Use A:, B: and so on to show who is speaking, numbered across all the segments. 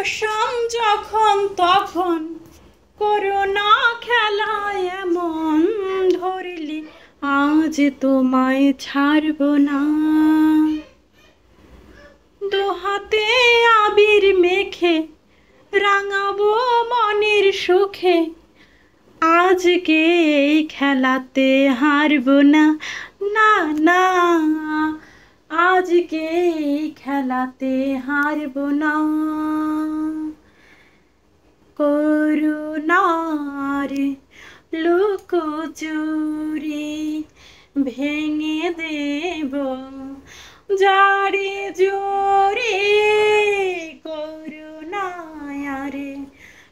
A: অসম যখন তখন করোনা খেলায় এমন ধরলে আজ তোমায় ছাড়ব না। দোহাতে আবির মেখে রাঙাবো মনের সুখে, আজকে এই খেলাতে হারব না। না না, আজকে এই খেলাতে হারব না। করুণার লুকোচুরি ভেঙে দেব জারি জোরে, করুণার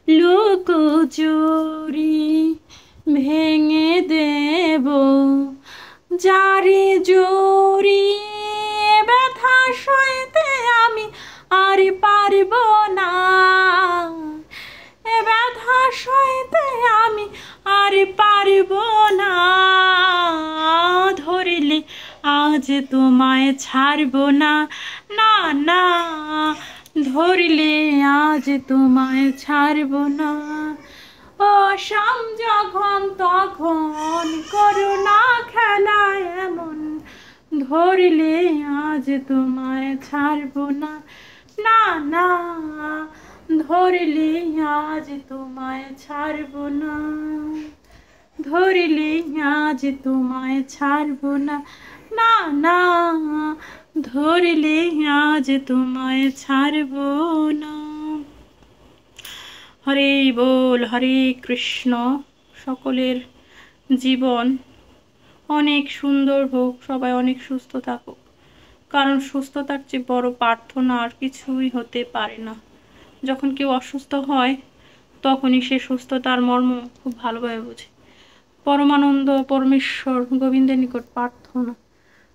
A: লুকোচুরি ভেঙে দেব জারি জোরে। ব্যথা সইতে আমি আর পারব না, ব্যথা সইতে আমি আর পারব না। ধরলে আজ তোমায় ছাড়ব না। না না, ধরলে আজ তোমায় ছাড়ব না। অসম যখন তখন করোনা খেলায় এমন ধরলে আজ তোমায় ছাড়ব না। না না, ধরলে আজ তোমায় ছাড়ব না। ধরলে আজ তোমায় ছাড়ব না। না না, ধরলে আজ তোমায় ছাড়ব না। হরে বল, হরে কৃষ্ণ। সকলের জীবন অনেক সুন্দর হোক, সবাই অনেক সুস্থ থাকুক, কারণ সুস্থতার চেয়ে বড় প্রার্থনা আর কিছুই হতে পারে না। যখন কেউ অসুস্থ হয় তখনই সে সুস্থতার মর্ম খুব ভালোভাবে বোঝে। পরমানন্দ পরমেশ্বর গোবিন্দের নিকট প্রার্থনা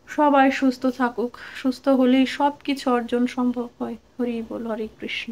A: সবাই সুস্থ থাকুক, সুস্থ হলেই সব কিছু অর্জন সম্ভব হয়। হরি বল, হরে কৃষ্ণ।